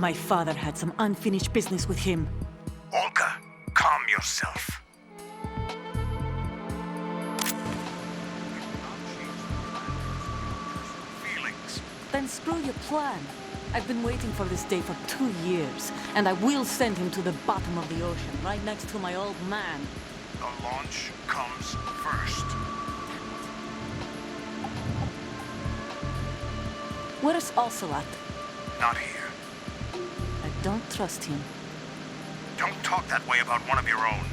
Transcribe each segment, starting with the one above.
My father had some unfinished business with him. Olga, calm yourself. Feelings. Then screw your plan. I've been waiting for this day for 2 years, and I will send him to the bottom of the ocean, right next to my old man. The launch comes first. Where's Ocelot? Not here. I don't trust him. Don't talk that way about one of your own.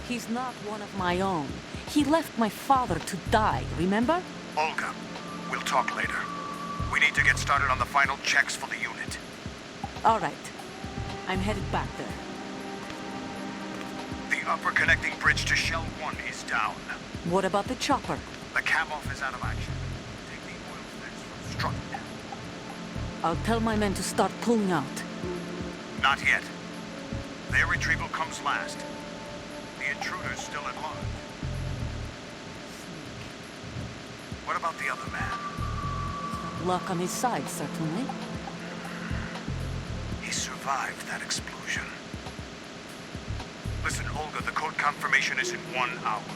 He's not one of my own. He left my father to die, remember? Olga, we'll talk later. We need to get started on the final checks for the unit. All right. I'm headed back there. The upper connecting bridge to Shell 1 is down. What about the chopper? The cam-off is out of action. Take the oil fence from Strutton. I'll tell my men to start pulling out. Not yet. Their retrieval comes last. The intruder's still at large. What about the other man? Luck on his side, certainly. He survived that explosion. Listen, Olga, the code confirmation is in 1 hour.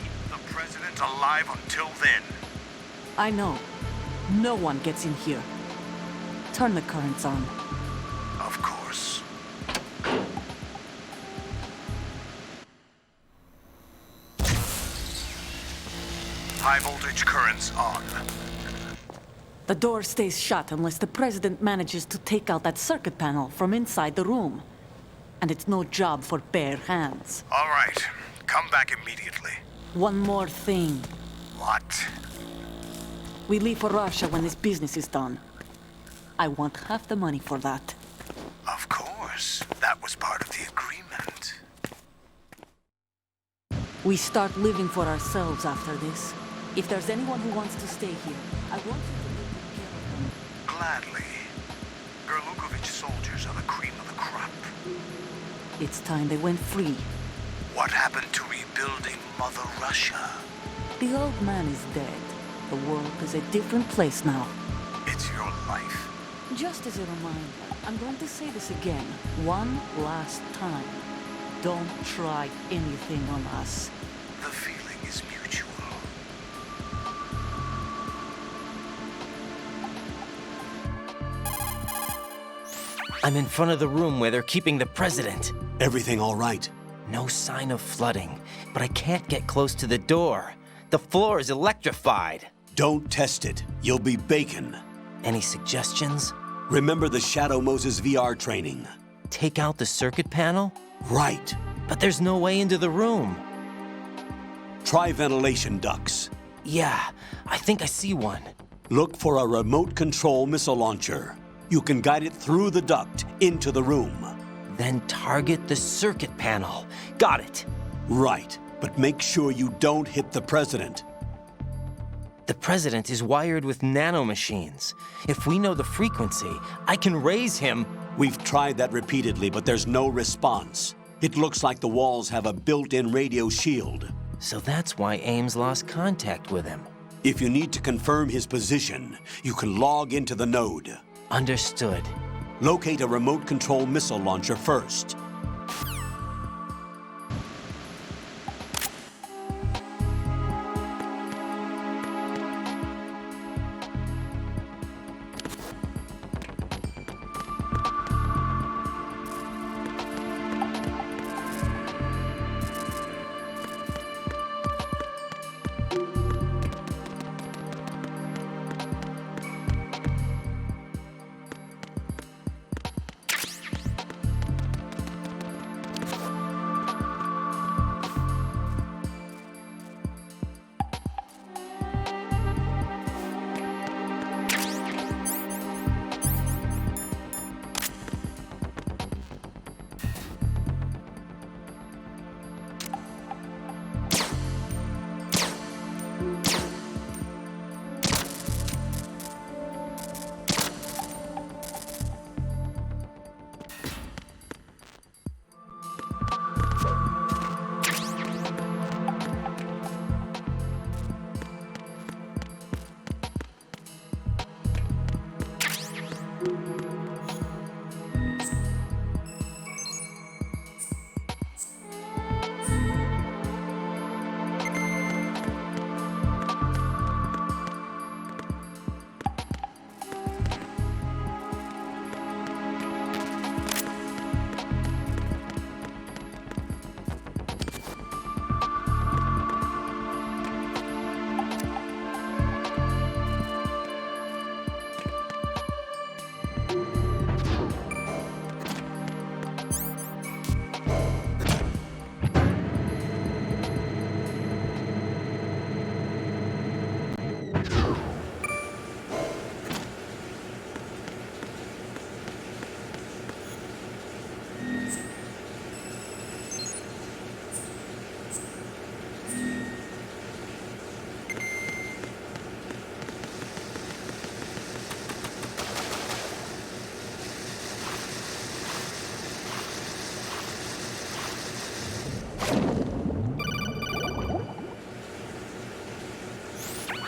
Keep the president alive until then. I know. No one gets in here. Turn the currents on. Of course. High voltage currents on. The door stays shut unless the president manages to take out that circuit panel from inside the room. And it's no job for bare hands. All right. Come back immediately. One more thing. What? We leave for Russia when this business is done. I want half the money for that. Of course. That was part of the agreement. We start living for ourselves after this. If there's anyone who wants to stay here, I want you to take care of them. Gladly. Gerlukovich soldiers are the cream of the crop. It's time they went free. What happened to rebuilding Mother Russia? The old man is dead. The world is a different place now. It's your life. Just as a reminder, I'm going to say this again, one last time. Don't try anything on us. The feeling is mutual. I'm in front of the room where they're keeping the president. Everything all right? No sign of flooding, but I can't get close to the door. The floor is electrified. Don't test it. You'll be bacon. Any suggestions? Remember the Shadow Moses VR training? Take out the circuit panel? Right. But there's no way into the room. Try ventilation ducts. Yeah, I think I see one. Look for a remote control missile launcher. You can guide it through the duct into the room. Then target the circuit panel. Got it. Right, but make sure you don't hit the president. The president is wired with nanomachines. If we know the frequency, I can raise him. We've tried that repeatedly, but there's no response. It looks like the walls have a built-in radio shield. So that's why Ames lost contact with him. If you need to confirm his position, you can log into the node. Understood. Locate a remote control missile launcher first.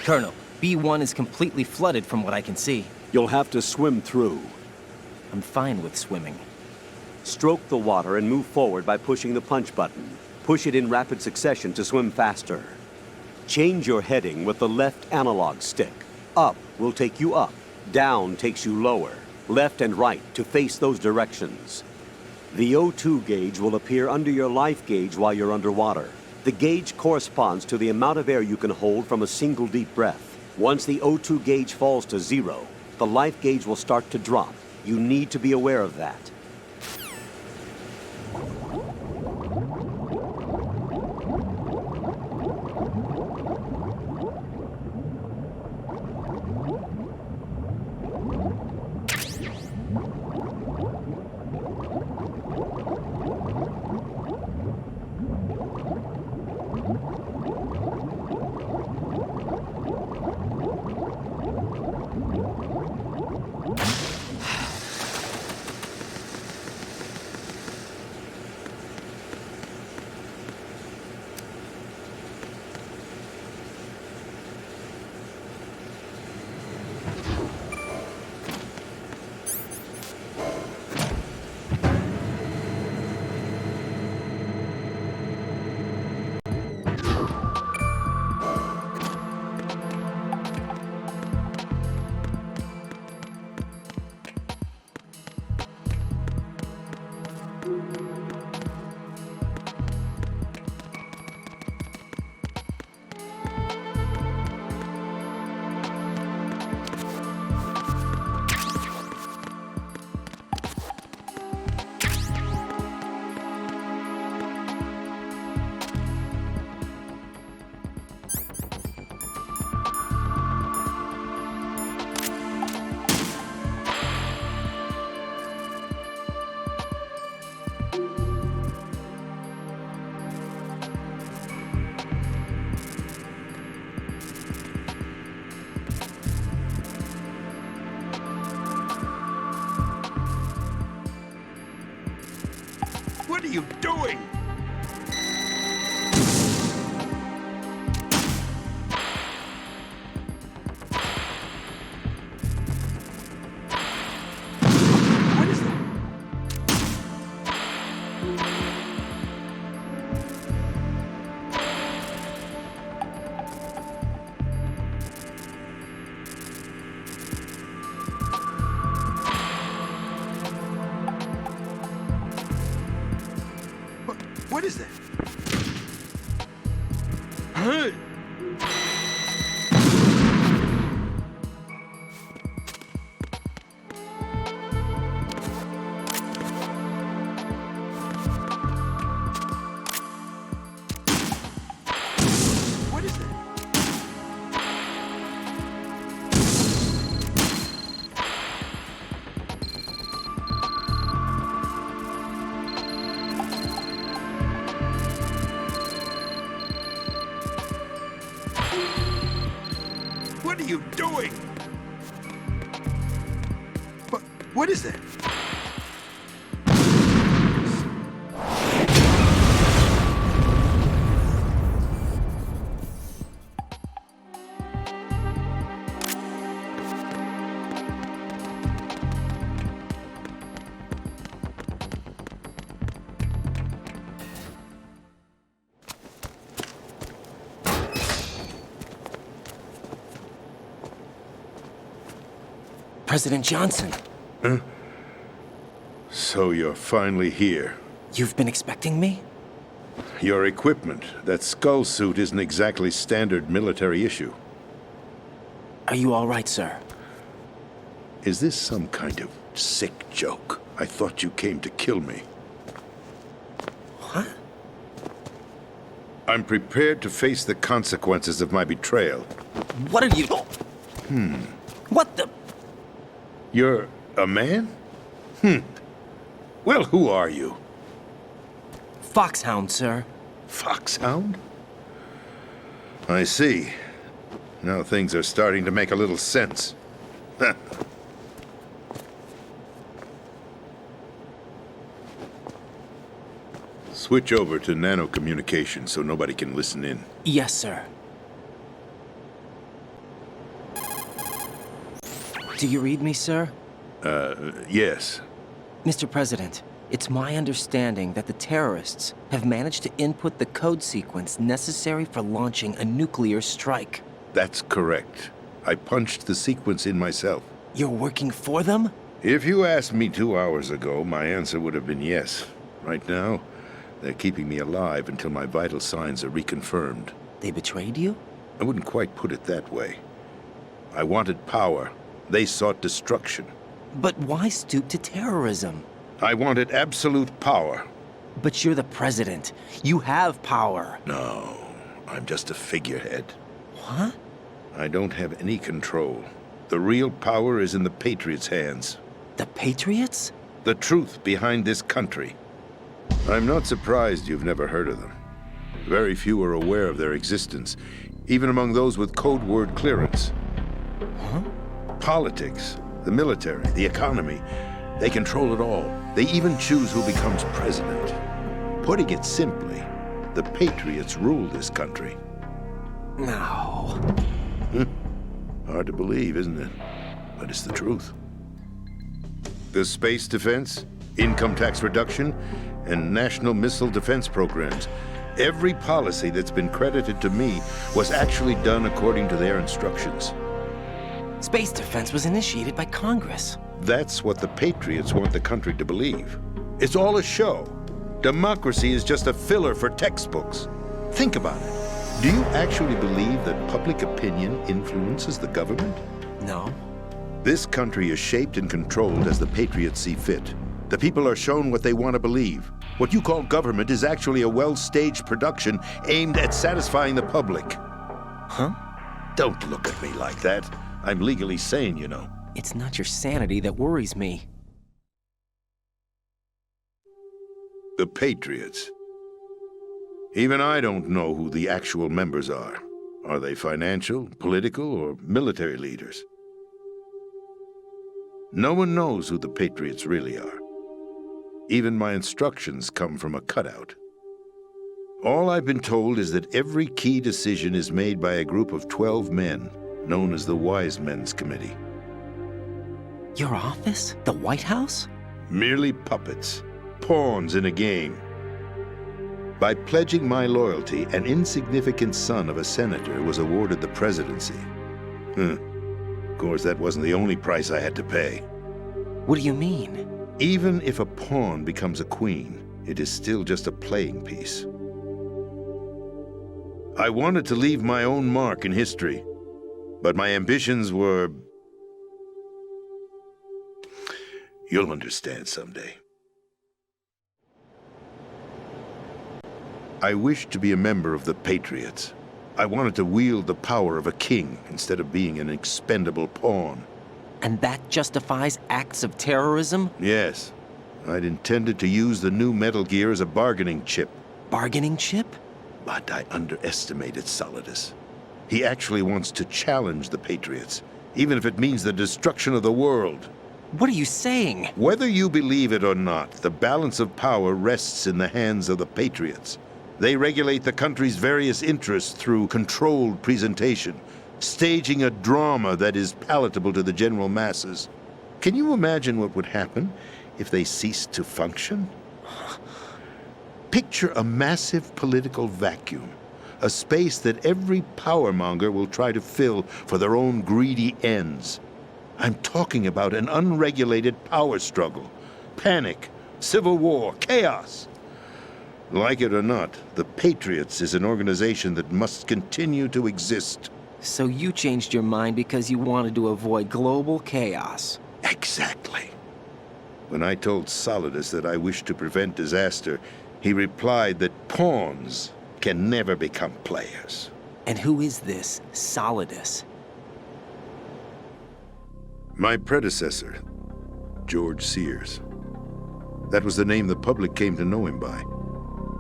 Colonel, B1 is completely flooded from what I can see. You'll have to swim through. I'm fine with swimming. Stroke the water and move forward by pushing the punch button. Push it in rapid succession to swim faster. Change your heading with the left analog stick. Up will take you up. Down takes you lower. Left and right to face those directions. The O2 gauge will appear under your life gauge while you're underwater. The gauge corresponds to the amount of air you can hold from a single deep breath. Once the O2 gauge falls to 0, the life gauge will start to drop. You need to be aware of that. What are you doing? What is that? What is that? Huh? What is that? What are you doing? What is that? President Johnson, So you're finally here. you've been expecting me? Your equipment, that skull suit isn't exactly standard military issue. Are you all right, sir? Is this some kind of sick joke? I thought you came to kill me. What? I'm prepared to face the consequences of my betrayal. What are you... What the... You're a man? Well, who are you? Foxhound, sir. Foxhound? I see. Now things are starting to make a little sense. Switch over to nano communication so nobody can listen in. Yes, sir. Do you read me, sir? Yes. Mr. President, it's my understanding that the terrorists have managed to input the code sequence necessary for launching a nuclear strike. That's correct. I punched the sequence in myself. You're working for them? If you asked me 2 hours ago, my answer would have been yes. Right now, they're keeping me alive until my vital signs are reconfirmed. They betrayed you? I wouldn't quite put it that way. I wanted power. They sought destruction. But why stoop to terrorism? I wanted absolute power. But you're the president. You have power. No, I'm just a figurehead. What? I don't have any control. The real power is in the Patriots' hands. The Patriots? The truth behind this country. I'm not surprised you've never heard of them. Very few are aware of their existence, even among those with code word clearance. Huh? Politics, the military, the economy, they control it all. They even choose who becomes president. Putting it simply, the Patriots rule this country. No. Hard to believe, isn't it? But it's the truth. The space defense, income tax reduction, and national missile defense programs. Every policy that's been credited to me was actually done according to their instructions. Space defense was initiated by Congress. That's what the Patriots want the country to believe. It's all a show. Democracy is just a filler for textbooks. Think about it. Do you actually believe that public opinion influences the government? No. This country is shaped and controlled as the Patriots see fit. The people are shown what they want to believe. What you call government is actually a well-staged production aimed at satisfying the public. Huh? Don't look at me like that. I'm legally sane, you know. It's not your sanity that worries me. The Patriots. Even I don't know who the actual members are. Are they financial, political, or military leaders? No one knows who the Patriots really are. Even my instructions come from a cutout. All I've been told is that every key decision is made by a group of 12 men, known as the Wise Men's Committee. Your office? The White House? Merely puppets, pawns in a game. By pledging my loyalty, an insignificant son of a senator was awarded the presidency. Of course, that wasn't the only price I had to pay. What do you mean? Even if a pawn becomes a queen, it is still just a playing piece. I wanted to leave my own mark in history, but my ambitions were... You'll understand someday. I wished to be a member of the Patriots. I wanted to wield the power of a king instead of being an expendable pawn. And that justifies acts of terrorism? Yes. I'd intended to use the new Metal Gear as a bargaining chip. Bargaining chip? But I underestimated Solidus. He actually wants to challenge the Patriots, even if it means the destruction of the world. What are you saying? Whether you believe it or not, the balance of power rests in the hands of the Patriots. They regulate the country's various interests through controlled presentation, staging a drama that is palatable to the general masses. Can you imagine what would happen if they ceased to function? Picture a massive political vacuum, a space that every powermonger will try to fill for their own greedy ends. I'm talking about an unregulated power struggle, panic, civil war, chaos. Like it or not, the Patriots is an organization that must continue to exist. So you changed your mind because you wanted to avoid global chaos. Exactly. When I told Solidus that I wished to prevent disaster, he replied that pawns can never become players. And who is this Solidus? My predecessor, George Sears. That was the name the public came to know him by.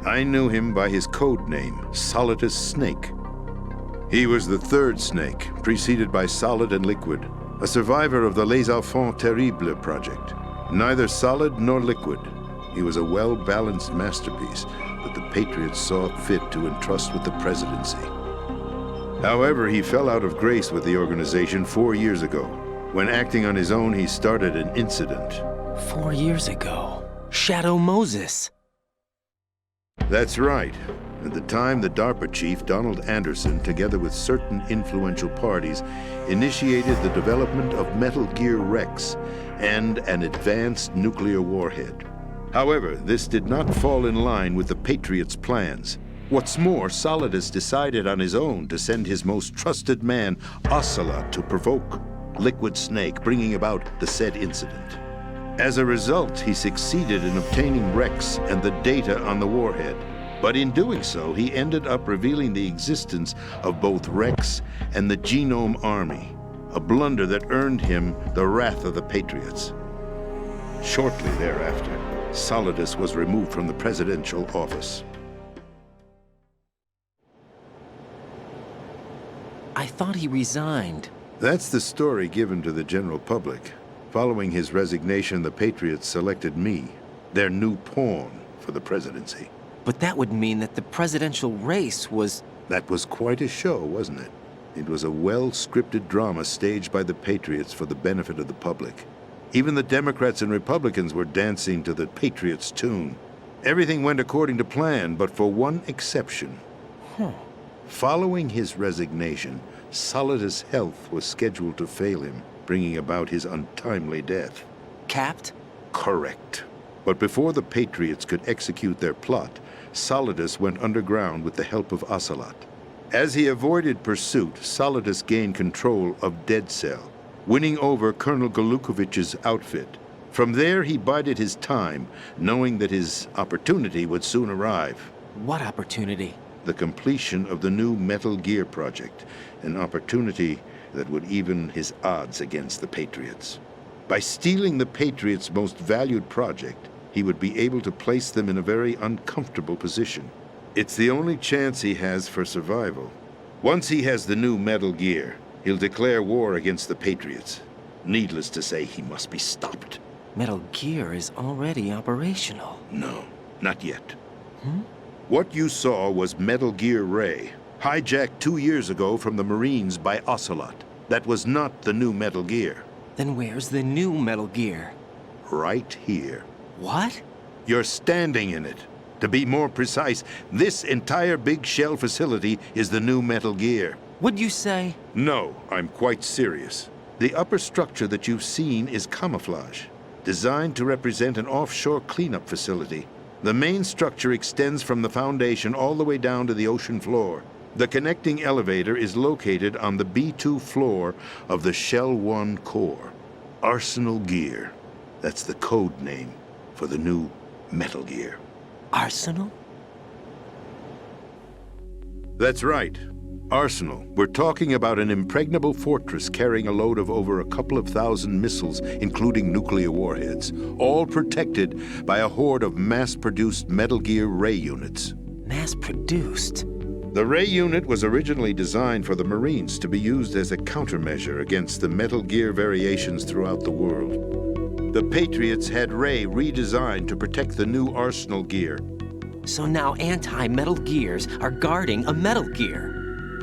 I knew him by his code name, Solidus Snake. He was the third Snake, preceded by Solid and Liquid, a survivor of the Les Enfants Terribles project. Neither solid nor liquid, he was a well-balanced masterpiece that the Patriots saw fit to entrust with the presidency. However, he fell out of grace with the organization 4 years ago. When acting on his own, he started an incident. 4 years ago. Shadow Moses. That's right. At the time, the DARPA chief, Donald Anderson, together with certain influential parties, initiated the development of Metal Gear Rex and an advanced nuclear warhead. However, this did not fall in line with the Patriots' plans. What's more, Solidus decided on his own to send his most trusted man, Ocelot, to provoke Liquid Snake, bringing about the said incident. As a result, he succeeded in obtaining Rex and the data on the warhead. But in doing so, he ended up revealing the existence of both Rex and the Genome Army, a blunder that earned him the wrath of the Patriots. Shortly thereafter, Solidus was removed from the presidential office. I thought he resigned. That's the story given to the general public. Following his resignation, the Patriots selected me, their new pawn, for the presidency. But that would mean that the presidential race was... That was quite a show, wasn't it? It was a well-scripted drama staged by the Patriots for the benefit of the public. Even the Democrats and Republicans were dancing to the Patriots' tune. Everything went according to plan, but for one exception. Following his resignation, Solidus' health was scheduled to fail him, bringing about his untimely death. Capped? Correct. But before the Patriots could execute their plot, Solidus went underground with the help of Ocelot. As he avoided pursuit, Solidus gained control of Dead Cell, winning over Colonel Golukovich's outfit. From there, he bided his time, knowing that his opportunity would soon arrive. What opportunity? The completion of the new Metal Gear project, an opportunity that would even his odds against the Patriots. By stealing the Patriots' most valued project, he would be able to place them in a very uncomfortable position. It's the only chance he has for survival. Once he has the new Metal Gear, he'll declare war against the Patriots. Needless to say, he must be stopped. Metal Gear is already operational. No, not yet. What you saw was Metal Gear Ray, hijacked 2 years ago from the Marines by Ocelot. That was not the new Metal Gear. Then where's the new Metal Gear? Right here. What? You're standing in it. To be more precise, this entire big shell facility is the new Metal Gear. What'd you say? No, I'm quite serious. The upper structure that you've seen is camouflage, designed to represent an offshore cleanup facility. The main structure extends from the foundation all the way down to the ocean floor. The connecting elevator is located on the B2 floor of the Shell 1 core. Arsenal Gear. That's the code name for the new Metal Gear. Arsenal? That's right. Arsenal. We're talking about an impregnable fortress carrying a load of over a couple of thousand missiles, including nuclear warheads, all protected by a horde of mass-produced Metal Gear Ray units. Mass-produced? The Ray unit was originally designed for the Marines to be used as a countermeasure against the Metal Gear variations throughout the world. The Patriots had Ray redesigned to protect the new Arsenal Gear. So now anti-Metal Gears are guarding a Metal Gear.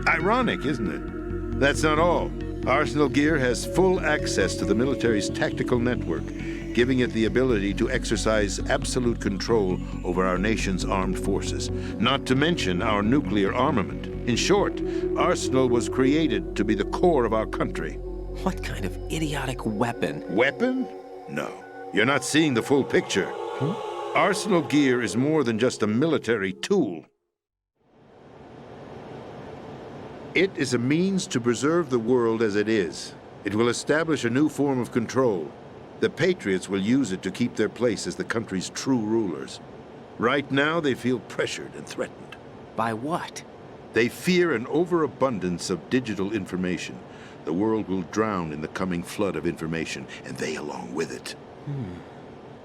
Ironic, isn't it? That's not all. Arsenal Gear has full access to the military's tactical network, giving it the ability to exercise absolute control over our nation's armed forces, not to mention our nuclear armament. In short, Arsenal was created to be the core of our country. What kind of idiotic weapon? Weapon? No. You're not seeing the full picture. Arsenal Gear is more than just a military tool. It is a means to preserve the world as it is. It will establish a new form of control. The Patriots will use it to keep their place as the country's true rulers. Right now, they feel pressured and threatened. By what? They fear an overabundance of digital information. The world will drown in the coming flood of information, and they along with it.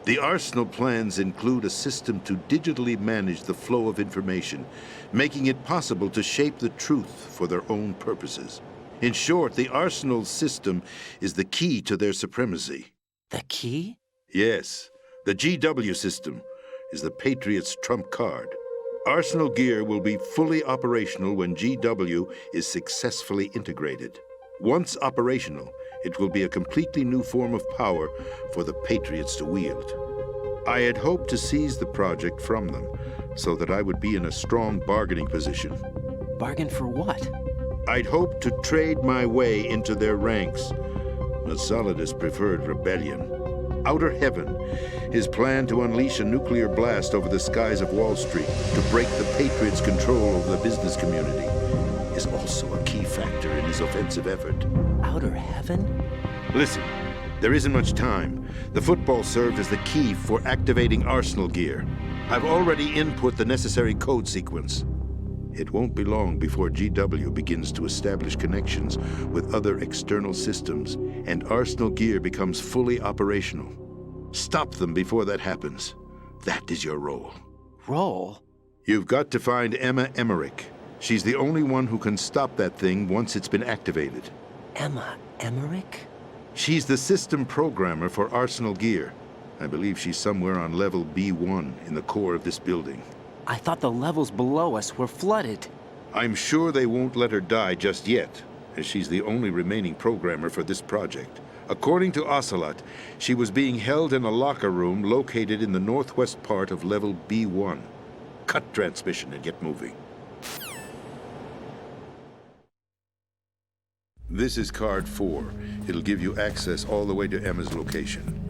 The Arsenal plans include a system to digitally manage the flow of information, making it possible to shape the truth for their own purposes. In short, the Arsenal system is the key to their supremacy. The key? Yes, the GW system is the Patriots' trump card. Arsenal Gear will be fully operational when GW is successfully integrated. Once operational, It will be a completely new form of power for the Patriots to wield. I had hoped to seize the project from them, so that I would be in a strong bargaining position. Bargain for what? I'd hoped to trade my way into their ranks, but Solidus preferred rebellion. Outer Heaven, his plan to unleash a nuclear blast over the skies of Wall Street to break the Patriots' control over the business community, is also a key factor in his offensive effort. Outer Heaven? Listen, there isn't much time. The football served as the key for activating Arsenal gear. I've already input the necessary code sequence. It won't be long before GW begins to establish connections with other external systems, and Arsenal gear becomes fully operational. Stop them before that happens. That is your role. Role? You've got to find Emma Emmerich. She's the only one who can stop that thing once it's been activated. Emma Emmerich? She's the system programmer for Arsenal gear. I believe she's somewhere on level B1 in the core of this building. I thought the levels below us were flooded. I'm sure they won't let her die just yet, as she's the only remaining programmer for this project. According to Ocelot, she was being held in a locker room located in the northwest part of level B1. Cut transmission and get moving. This is card 4. It'll give you access all the way to Emma's location.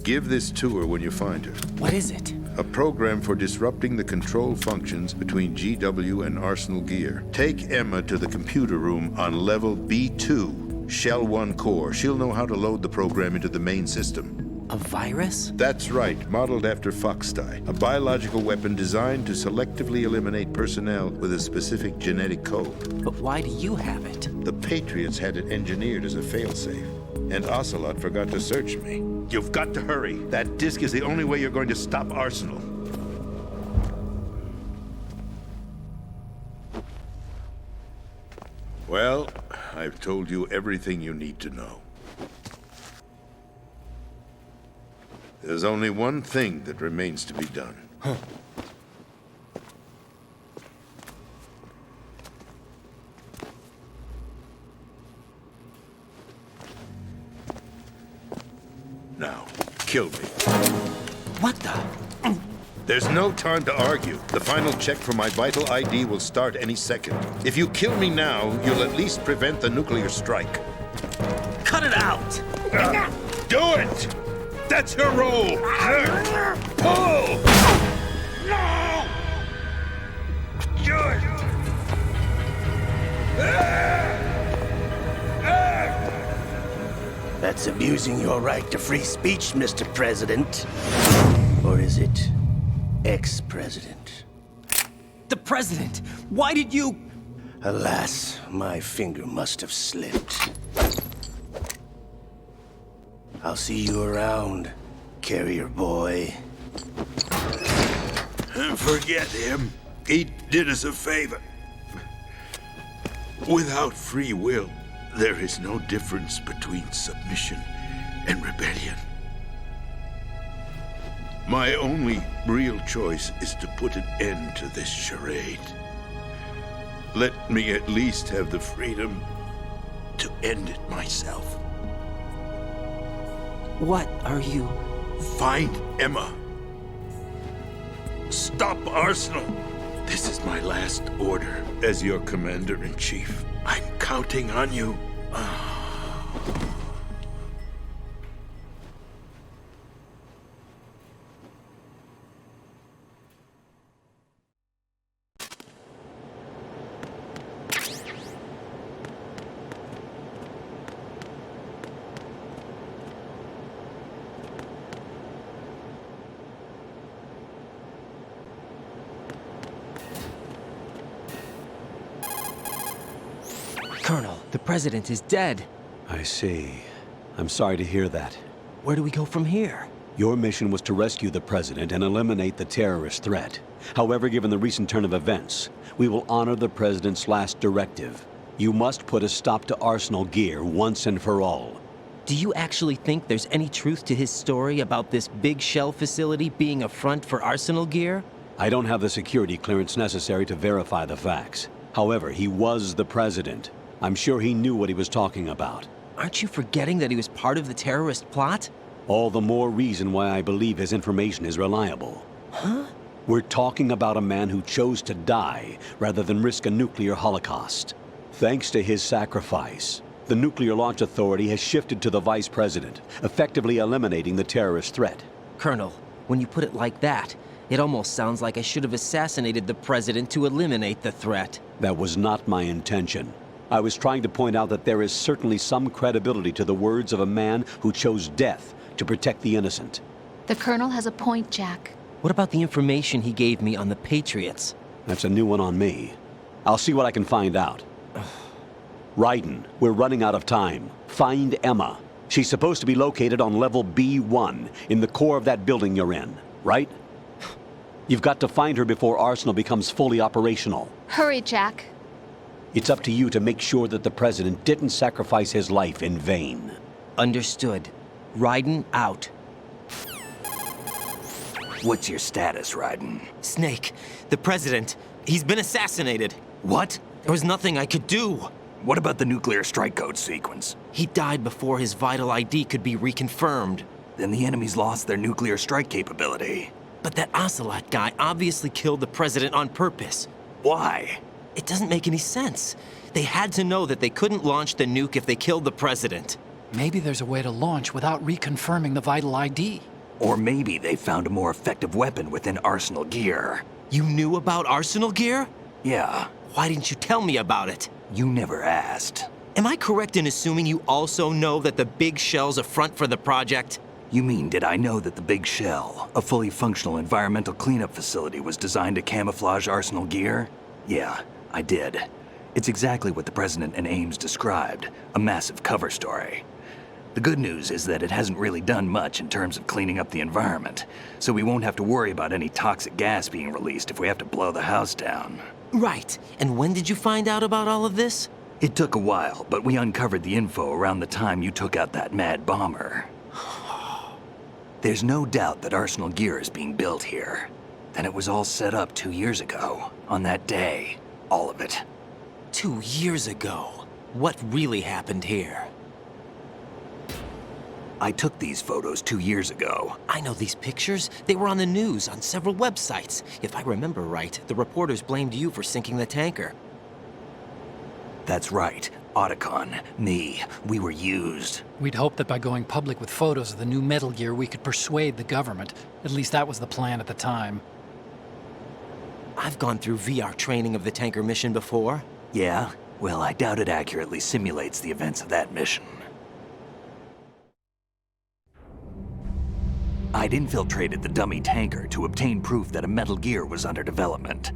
Give this to her when you find her. What is it? A program for disrupting the control functions between GW and Arsenal gear. Take Emma to the computer room on level B2, Shell 1 core. She'll know how to load the program into the main system. A virus? That's right, modeled after Foxdie, a biological weapon designed to selectively eliminate personnel with a specific genetic code. But why do you have it? The Patriots had it engineered as a failsafe, and Ocelot forgot to search me. You've got to hurry. That disk is the only way you're going to stop Arsenal. Well, I've told you everything you need to know. There's only one thing that remains to be done. Now, kill me. What the? There's no time to argue. The final check for my vital ID will start any second. If you kill me now, you'll at least prevent the nuclear strike. Cut it out! Do it! That's your role! Pull! No! Do it! That's abusing your right to free speech, Mr. President. Or is it ex-president? The president! Why did you... Alas, my finger must have slipped. I'll see you around, carrier boy. Forget him. He did us a favor. Without free will, there is no difference between submission and rebellion. My only real choice is to put an end to this charade. Let me at least have the freedom to end it myself. What are you... Find Emma. Stop Arsenal. This is my last order as your commander-in-chief. I'm counting on you. Colonel, the president is dead. I see. I'm sorry to hear that. Where do we go from here? Your mission was to rescue the president and eliminate the terrorist threat. However, given the recent turn of events, we will honor the president's last directive. You must put a stop to Arsenal gear once and for all. Do you actually think there's any truth to his story about this big shell facility being a front for Arsenal gear? I don't have the security clearance necessary to verify the facts. However, he was the president. I'm sure he knew what he was talking about. Aren't you forgetting that he was part of the terrorist plot? All the more reason why I believe his information is reliable. Huh? We're talking about a man who chose to die rather than risk a nuclear holocaust. Thanks to his sacrifice, the Nuclear Launch Authority has shifted to the Vice President, effectively eliminating the terrorist threat. Colonel, when you put it like that, it almost sounds like I should have assassinated the President to eliminate the threat. That was not my intention. I was trying to point out that there is certainly some credibility to the words of a man who chose death to protect the innocent. The Colonel has a point, Jack. What about the information he gave me on the Patriots? That's a new one on me. I'll see what I can find out. Riden, we're running out of time. Find Emma. She's supposed to be located on level B1, in the core of that building you're in, right? You've got to find her before Arsenal becomes fully operational. Hurry, Jack. It's up to you to make sure that the President didn't sacrifice his life in vain. Understood. Riden out. What's your status, Riden? Snake, the President, he's been assassinated. What? There was nothing I could do. What about the nuclear strike code sequence? He died before his vital ID could be reconfirmed. Then the enemy's lost their nuclear strike capability. But that Ocelot guy obviously killed the President on purpose. Why? It doesn't make any sense. They had to know that they couldn't launch the nuke if they killed the President. Maybe there's a way to launch without reconfirming the vital ID. Or maybe they found a more effective weapon within Arsenal gear. You knew about Arsenal gear? Yeah, Why didn't you tell me about it? you never asked. Am I correct in assuming you also know that the big shell's a front for the project? You mean, did I know that the Big Shell, a fully functional environmental cleanup facility, was designed to camouflage Arsenal gear? Yeah, I did. It's exactly what the President and Ames described, a massive cover story. The good news is that it hasn't really done much in terms of cleaning up the environment, so we won't have to worry about any toxic gas being released if we have to blow the house down. Right. And when did you find out about all of this? It took a while, but we uncovered the info around the time you took out that mad bomber. There's no doubt that Arsenal gear is being built here. Then it was all set up 2 years ago, on that day. All of it. 2 years ago. What really happened here? I took these photos 2 years ago. I know these pictures. They were on the news, on several websites. If I remember right, the reporters blamed you for sinking the tanker. That's right. Otacon, me, we were used. We'd hoped that by going public with photos of the new Metal Gear, we could persuade the government. At least that was the plan at the time. I've gone through VR training of the tanker mission before. Yeah? Well, I doubt it accurately simulates the events of that mission. I'd infiltrated the dummy tanker to obtain proof that a Metal Gear was under development.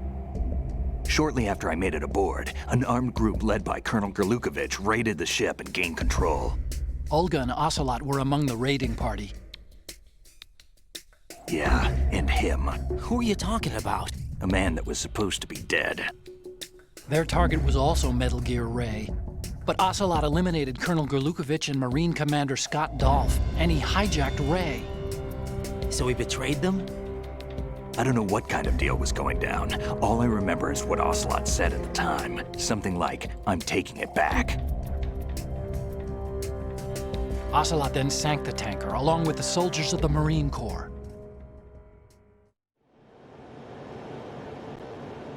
Shortly after I made it aboard, an armed group led by Colonel Gerlukovich raided the ship and gained control. Olga and Ocelot were among the raiding party. Yeah, and him. Who are you talking about? A man that was supposed to be dead. Their target was also Metal Gear Ray. But Ocelot eliminated Colonel Gerlukovich and Marine Commander Scott Dolph, and he hijacked Ray. So he betrayed them? I don't know what kind of deal was going down. All I remember is what Ocelot said at the time. Something like, "I'm taking it back." Ocelot then sank the tanker, along with the soldiers of the Marine Corps.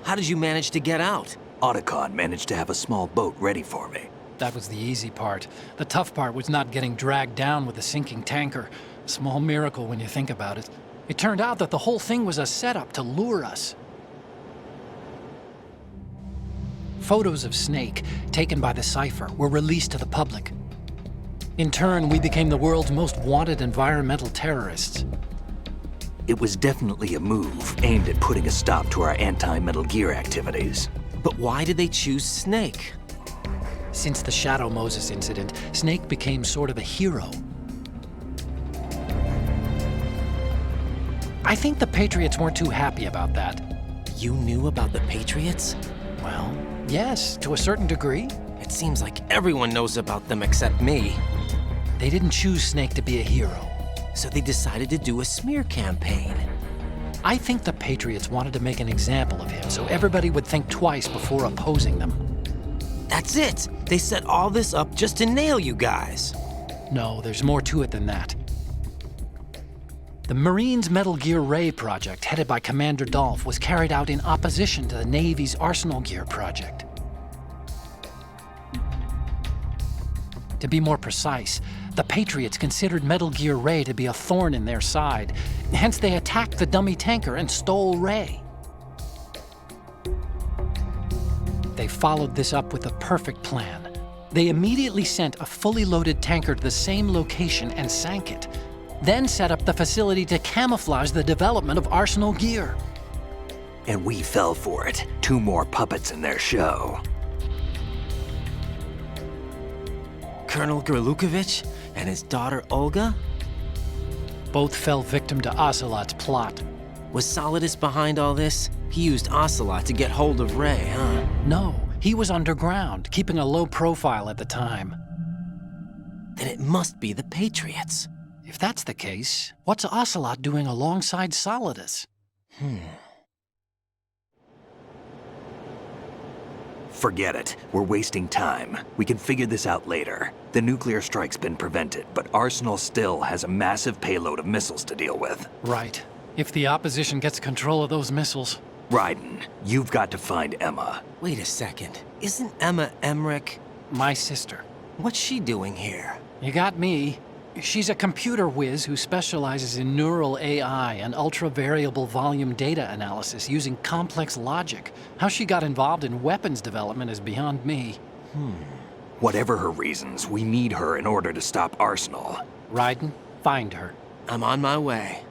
How did you manage to get out? Otacon managed to have a small boat ready for me. That was the easy part. The tough part was not getting dragged down with the sinking tanker. A small miracle when you think about it. It turned out that the whole thing was a setup to lure us. Photos of Snake, taken by the Cypher, were released to the public. In turn, we became the world's most wanted environmental terrorists. It was definitely a move aimed at putting a stop to our anti-Metal Gear activities. But why did they choose Snake? Since the Shadow Moses incident, Snake became sort of a hero. I think the Patriots weren't too happy about that. You knew about the Patriots? Well, yes, to a certain degree. It seems like everyone knows about them except me. They didn't choose Snake to be a hero. So they decided to do a smear campaign. I think the Patriots wanted to make an example of him so everybody would think twice before opposing them. That's it! They set all this up just to nail you guys. No, there's more to it than that. The Marines' Metal Gear Ray project, headed by Commander Dolph, was carried out in opposition to the Navy's Arsenal Gear project. To be more precise, the Patriots considered Metal Gear Ray to be a thorn in their side. Hence, they attacked the dummy tanker and stole Ray. They followed this up with a perfect plan. They immediately sent a fully loaded tanker to the same location and sank it, then set up the facility to camouflage the development of Arsenal Gear. And we fell for it. 2 more puppets in their show. Colonel Gerlukovich and his daughter Olga? Both fell victim to Ocelot's plot. Was Solidus behind all this? He used Ocelot to get hold of Ray, huh? No, he was underground, keeping a low profile at the time. Then it must be the Patriots. If that's the case, what's Ocelot doing alongside Solidus? Forget it. We're wasting time. We can figure this out later. The nuclear strike's been prevented, but Arsenal still has a massive payload of missiles to deal with. Right. If the opposition gets control of those missiles. Riden, you've got to find Emma. Wait a second. Isn't Emma Emmerich? My sister. What's she doing here? You got me. She's a computer whiz who specializes in neural AI and ultra-variable volume data analysis using complex logic. How she got involved in weapons development is beyond me. Whatever her reasons, we need her in order to stop Arsenal. Riden, find her. I'm on my way.